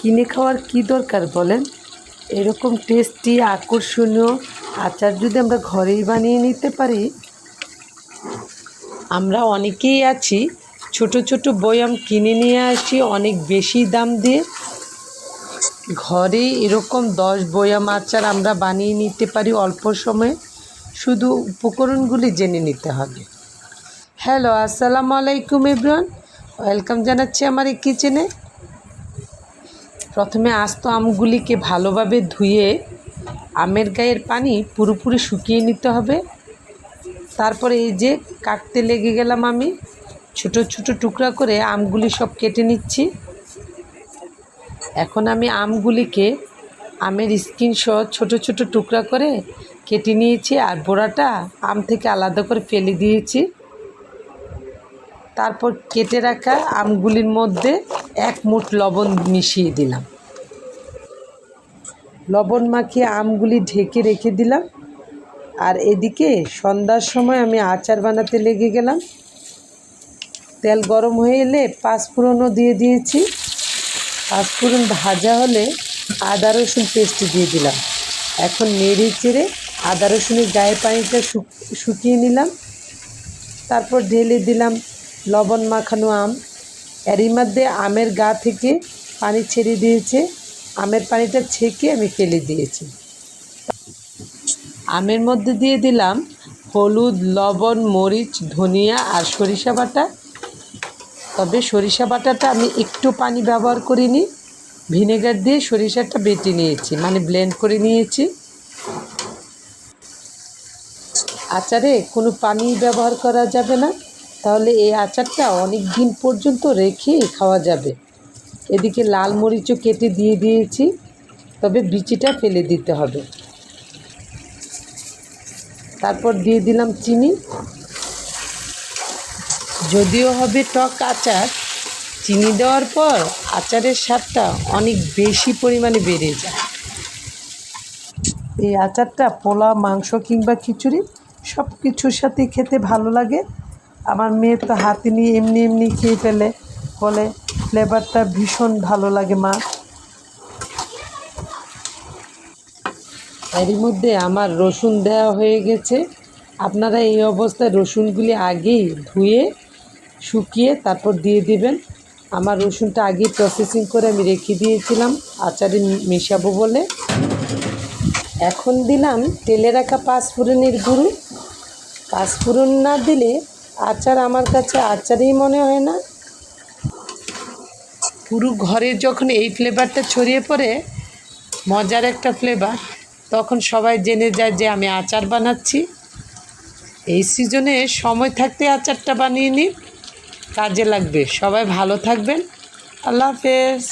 কিনে খাওয়ার কি দরকার বলেন? এরকম টেস্টি আকর্ষণীয় আচার যদি আমরা ঘরেই বানিয়ে নিতে পারি। আমরা অনেকেই আছি ছোট ছোট বয়াম কিনে নিয়ে আসি অনেক বেশি দাম দিয়ে। ঘরে এরকম 10 বয়াম আচার আমরা বানিয়ে নিতে পারি অল্প সময়ে। শুধু উপকরণগুলি জেনে নিতে হবে। হ্যালো, আসসালামু আলাইকুম এভরিওয়ান, ওয়েলকাম জানাচ্ছি আমার এই কিচেনে। প্রথমে আস্ত আমগুলিকে ভালোভাবে ধুয়ে আমের গায়ের পানি পুরোপুরি শুকিয়ে নিতে হবে। তারপরে এই যে কাটতে লেগে গেলাম, আমি ছোট ছোট টুকরা করে আমগুলি সব কেটে নিচ্ছি। এখন আমি আমগুলিকে আমের স্কিন সহ ছোট ছোট টুকরা করে কেটে নিয়েছি, আর বোড়াটা আম থেকে আলাদা করে ফেলে দিয়েছি। তারপর কেটে রাখা আমগুলির মধ্যে 1 মুঠ লবণ মিশিয়ে দিলাম। লবণ মাখিয়ে আমগুলি ঢেকে রেখে দিলাম। আর এদিকে সন্ধ্যার সময় আমি আচার বানাতে লেগে গেলাম। তেল গরম হয়ে এলে 5 ফোড়নও দিয়ে দিয়েছি। 5 ফোড়ন ভাজা হলে আদা রসুন পেস্ট দিয়ে দিলাম। এখন নেড়ে চেড়ে আদা রসুনের গায়ে পানিটা শুকিয়ে নিলাম। তারপর ঢেলে দিলাম লবণ মাখানো আম। এরই মধ্যে আমের গা থেকে পানি ছেড়ে দিয়েছে। আমের পানিটা ছেঁকে আমি ফেলে দিয়েছি। আমের মধ্যে দিয়ে দিলাম হলুদ, লবণ, মরিচ, ধনিয়া আর সরিষা বাটা। তবে সরিষা বাটাটা আমি একটু পানি ব্যবহার করিনি, ভিনেগার দিয়ে সরিষাটা বেটে নিয়েছি, মানে ব্লেন্ড করে নিয়েছি। আচারে কোনো পানি ব্যবহার করা যাবে না, তাহলে এই আচারটা অনেক দিন পর্যন্ত রেখে খাওয়া যাবে। এদিকে লাল মরিচও কেটে দিয়ে দিয়েছি, তবে বিচিটা ফেলে দিতে হবে। তারপর দিয়ে দিলাম চিনি। যদিও হবে টক আচার, চিনি দেওয়ার পর আচারের স্বাদটা অনেক বেশি পরিমাণে বেড়ে যায়। এই আচারটা পোলাও, মাংস কিংবা খিচুড়ি সব কিছুর সাথে খেতে ভালো লাগে। আমার মেয়ে তো হাতে নিয়ে এমনি এমনি খেয়ে ফেলে, বলে ফ্লেভারটা ভীষণ ভালো লাগে মা। এরই মধ্যে আমার রসুন দেওয়া হয়ে গেছে। আপনারা এই অবস্থায় রসুনগুলি আগেই ধুয়ে শুকিয়ে তারপর দিয়ে দিবেন। আমার রসুনটা আগেই প্রসেসিং করে আমি রেখে দিয়েছিলাম আচারে মেশাবো বলে। এখন দিলাম তেলে রাখা 5 ফোড়নের গুঁড়ো। 5 ফোড়ন না দিলে আচার আমার কাছে আচারই মনে হয় না। পুরো ঘরে যখন এই ফ্লেভারটা ছড়িয়ে পড়ে, মজার একটা ফ্লেভার, তখন সবাই জেনে যায় যে আমি আচার বানাচ্ছি। এই সিজনে সময় থাকতে আচারটা বানিয়ে নিন, কাজে লাগবে। সবাই ভালো থাকবেন। আল্লাহ হাফেজ।